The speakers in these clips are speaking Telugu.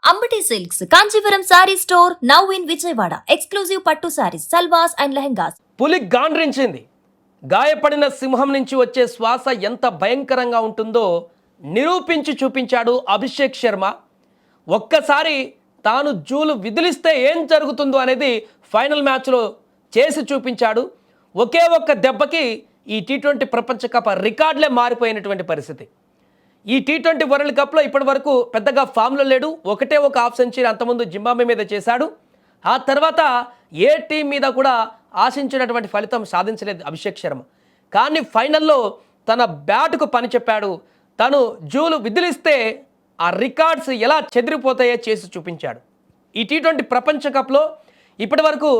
Ambati silks Kanchipuram sorry store now in Vijayawada. Exclusive పట్టు సారీస్, సల్వాస్ అండ్ లెహంగాస్. పులి గాండ్రించింది. గాయపడిన సింహం నుంచి వచ్చే శ్వాస ఎంత భయంకరంగా ఉంటుందో నిరూపించి చూపించాడు అభిషేక్ శర్మ. ఒక్కసారి తాను జూలు విదిలిస్తే ఏం జరుగుతుందో అనేది ఫైనల్ మ్యాచ్లో చేసి చూపించాడు. ఒకే ఒక్క దెబ్బకి ఈ టీ20 ప్రపంచ కప్ రికార్డులే మారిపోయినటువంటి పరిస్థితి. ఈ టీ20 వరల్డ్ కప్లో ఇప్పటి వరకు పెద్దగా ఫామ్లో లేడు. ఒకటే ఒక హాఫ్ సెంచరీ అంతకుముందు జింబాబ్వే మీద చేశాడు. ఆ తర్వాత ఏ టీం మీద కూడా ఆశించినటువంటి ఫలితం సాధించలేదు అభిషేక్ శర్మ. కానీ ఫైనల్లో తన బ్యాట్కు పని చెప్పాడు. తను జూలు విదిలిస్తే ఆ రికార్డ్స్ ఎలా చెదిరిపోతాయో చేసి చూపించాడు. ఈ టీ20 ప్రపంచ కప్లో ఇప్పటి వరకు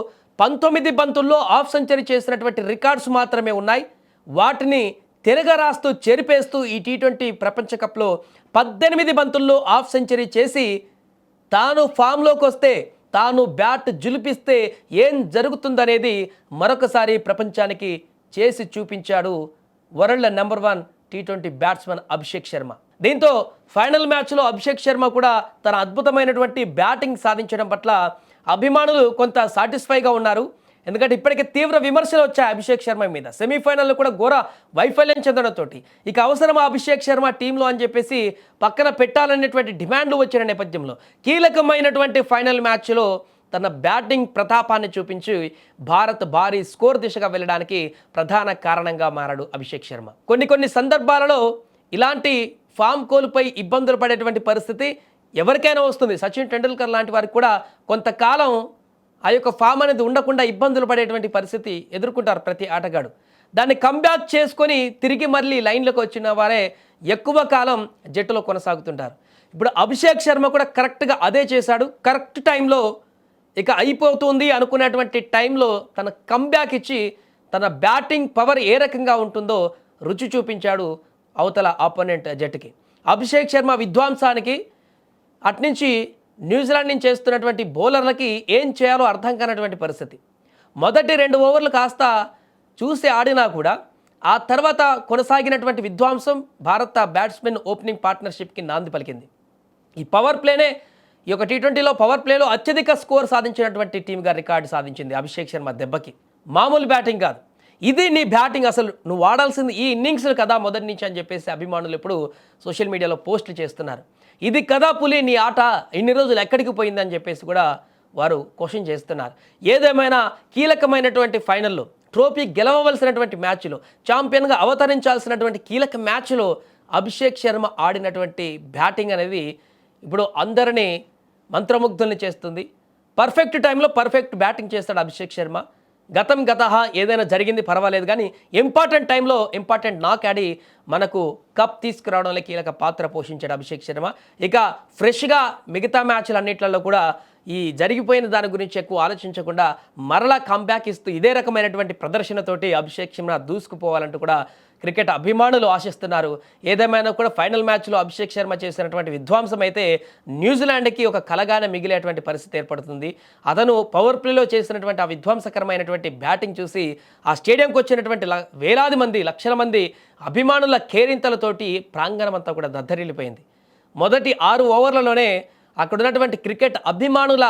19 బంతుల్లో హాఫ్ సెంచరీ చేసినటువంటి రికార్డ్స్ మాత్రమే ఉన్నాయి. వాటిని తిరగరాస్తూ చెరిపేస్తూ ఈ టీ20 ప్రపంచ కప్లో 18 బంతుల్లో హాఫ్ సెంచరీ చేసి తాను ఫామ్లోకి వస్తే, తాను బ్యాట్ జులిపిస్తే ఏం జరుగుతుందనేది మరొకసారి ప్రపంచానికి చేసి చూపించాడు world number 1 T20 batsmen Abhishek Sharma. దీంతో ఫైనల్ మ్యాచ్లో అభిషేక్ శర్మ కూడా తన అద్భుతమైనటువంటి బ్యాటింగ్ సాధించడం పట్ల అభిమానులు కొంత సాటిస్ఫైగా ఉన్నారు. ఎందుకంటే ఇప్పటికే తీవ్ర విమర్శలు వచ్చాయి అభిషేక్ శర్మ మీద. సెమీఫైనల్లో కూడా ఘోర వైఫల్యం చెందడంతో ఇక అవసరమా అభిషేక్ శర్మ టీంలో అని చెప్పేసి పక్కన పెట్టాలనేటువంటి డిమాండ్లు వచ్చిన నేపథ్యంలో కీలకమైనటువంటి ఫైనల్ మ్యాచ్లో తన బ్యాటింగ్ ప్రతాపాన్ని చూపించి భారత్ భారీ స్కోర్ దిశగా వెళ్ళడానికి ప్రధాన కారణంగా మారాడు అభిషేక్ శర్మ. కొన్ని సందర్భాలలో ఇలాంటి ఫామ్ కోల్పోయి ఇబ్బందులు పడేటువంటి పరిస్థితి ఎవరికైనా వస్తుంది. సచిన్ టెండూల్కర్ లాంటి వారికి కూడా కొంతకాలం ఆ యొక్క ఫామ్ అనేది ఉండకుండా ఇబ్బందులు పడేటువంటి పరిస్థితి ఎదుర్కొంటారు ప్రతి ఆటగాడు. దాన్ని కంబ్యాక్ చేసుకొని తిరిగి మళ్ళీ లైన్లోకి వచ్చిన వారే ఎక్కువ కాలం జట్టులో కొనసాగుతుంటారు. ఇప్పుడు అభిషేక్ శర్మ కూడా కరెక్ట్గా అదే చేశాడు. కరెక్ట్ టైంలో ఇక అయిపోతుంది అనుకునేటువంటి టైంలో తన కంబ్యాక్ ఇచ్చి తన బ్యాటింగ్ పవర్ ఏ రకంగా ఉంటుందో రుచి చూపించాడు అవతల ఆపోనెంట్ జట్టుకి. అభిషేక్ శర్మ విధ్వంసానికి అట్నుంచి న్యూజిలాండ్ నుంచి చేస్తున్నటువంటి బౌలర్లకి ఏం చేయాలో అర్థం కానటువంటి పరిస్థితి. మొదటి 2 ఓవర్లు కాస్త చూసి ఆడినా కూడా ఆ తర్వాత కొనసాగినటువంటి విధ్వంసం భారత బ్యాట్స్మెన్ ఓపెనింగ్ పార్ట్నర్షిప్కి నాంది పలికింది. ఈ పవర్ ప్లేనే ఈ యొక్క టీ20లో పవర్ ప్లేలో అత్యధిక స్కోర్ సాధించినటువంటి టీంగా రికార్డు సాధించింది అభిషేక్ శర్మ దెబ్బకి. మామూలు బ్యాటింగ్ కాదు, ఇది నీ బ్యాటింగ్, అసలు నువ్వు ఆడాల్సింది ఈ ఇన్నింగ్స్లు కదా మొదటి నుంచి అని చెప్పేసి అభిమానులు ఇప్పుడు సోషల్ మీడియాలో పోస్టులు చేస్తున్నారు. ఇది కదా పులి నీ ఆట, ఇన్ని రోజులు ఎక్కడికి పోయిందని చెప్పేసి కూడా వారు క్వశ్చన్ చేస్తున్నారు. ఏదేమైనా కీలకమైనటువంటి ఫైనల్లో ట్రోఫీ గెలవవలసినటువంటి మ్యాచ్లో, ఛాంపియన్గా అవతరించాల్సినటువంటి కీలక మ్యాచ్లో అభిషేక్ శర్మ ఆడినటువంటి బ్యాటింగ్ అనేది ఇప్పుడు అందరినీ మంత్రముగ్ధుల్ని చేస్తుంది. పర్ఫెక్ట్ టైంలో పర్ఫెక్ట్ బ్యాటింగ్ చేస్తాడు అభిషేక్ శర్మ. గతహ ఏదైనా జరిగింది పర్వాలేదు, కానీ ఇంపార్టెంట్ టైంలో ఇంపార్టెంట్ నాక్ ఆడి మనకు కప్ తీసుకురావడంలో కీలక పాత్ర పోషించాడు అభిషేక్ శర్మ. ఇక ఫ్రెష్గా మిగతా మ్యాచ్లు అన్నిట్లలో కూడా ఈ జరిగిపోయిన దాని గురించి ఎక్కువ ఆలోచించకుండా మరలా కంబ్యాక్ ఇస్తూ ఇదే రకమైనటువంటి ప్రదర్శనతోటి అభిషేక్ శర్మ దూసుకుపోవాలంటూ కూడా క్రికెట్ అభిమానులు ఆశిస్తున్నారు. ఏదేమైనా కూడా ఫైనల్ మ్యాచ్లో అభిషేక్ శర్మ చేసినటువంటి విధ్వంసం అయితే న్యూజిలాండ్కి ఒక కలగానే మిగిలేటువంటి పరిస్థితి ఏర్పడుతుంది. అతను పవర్ ప్లేలో చేసినటువంటి ఆ విధ్వంసకరమైనటువంటి బ్యాటింగ్ చూసి ఆ స్టేడియంకి వచ్చినటువంటి వేలాది మంది, లక్షల మంది అభిమానుల కేరింతలతోటి ప్రాంగణం అంతా కూడా దద్దరిల్లిపోయింది. మొదటి 6 ఓవర్లలోనే అక్కడ ఉన్నటువంటి క్రికెట్ అభిమానుల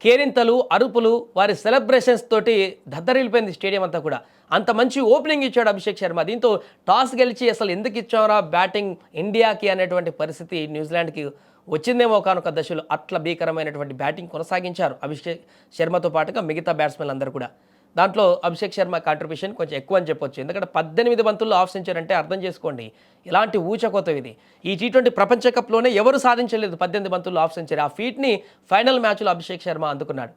కేరింతలు, అరుపులు, వారి సెలబ్రేషన్స్ తోటి దద్దరిల్లిపోయింది స్టేడియం అంతా కూడా. అంత మంచి ఓపెనింగ్ ఇచ్చాడు అభిషేక్ శర్మ. దీంతో టాస్ గెలిచి అసలు ఎందుకు ఇచ్చారా బ్యాటింగ్ ఇండియాకి అనేటువంటి పరిస్థితి న్యూజిలాండ్కి వచ్చిందేమో కానొక దశలో. అట్లా భీకరమైనటువంటి బ్యాటింగ్ కొనసాగించారు అభిషేక్ శర్మతో పాటుగా మిగతా బ్యాట్స్మెన్లు అందరూ కూడా. దాంట్లో అభిషేక్ శర్మ కాంట్రిబ్యూషన్ కొంచెం ఎక్కువ అని చెప్పొచ్చు. ఎందుకంటే 18 బంతుల్లో హాఫ్ సెంచరీ అంటే అర్థం చేసుకోండి ఇలాంటి ఊచకోత ఇది. ఈ టీ20 ప్రపంచ కప్లోనే ఎవరు సాధించలేదు 18 బంతుల్లో హాఫ్ సెంచరీ. ఆ ఫీట్ని ఫైనల్ మ్యాచ్లో అభిషేక్ శర్మ అందుకున్నాడు.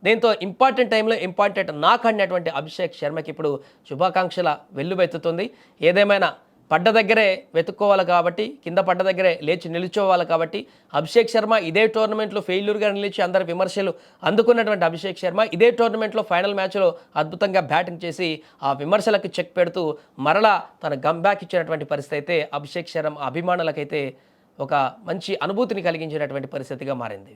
దీంతో ఇంపార్టెంట్ టైంలో ఇంపార్టెంట్ నాక్ ఆడినటువంటి అభిషేక్ శర్మకి ఇప్పుడు శుభాకాంక్షల వెల్లువెత్తుతుంది. ఏదేమైనా పడ్డ దగ్గరే వెతుక్కోవాలి కాబట్టి, కింద పడ్డ దగ్గరే లేచి నిలుచోవాలి కాబట్టి అభిషేక్ శర్మ ఇదే టోర్నమెంట్లో ఫెయిల్యూర్గా నిలిచి అందరి విమర్శలు అందుకున్నటువంటి అభిషేక్ శర్మ ఇదే టోర్నమెంట్లో ఫైనల్ మ్యాచ్లో అద్భుతంగా బ్యాటింగ్ చేసి ఆ విమర్శలకు చెక్ పెడుతూ మరలా తన గమ్బ్యాక్ ఇచ్చినటువంటి పరిస్థితి అయితే అభిషేక్ శర్మ అభిమానులకైతే ఒక మంచి అనుభూతిని కలిగించినటువంటి పరిస్థితిగా మారింది.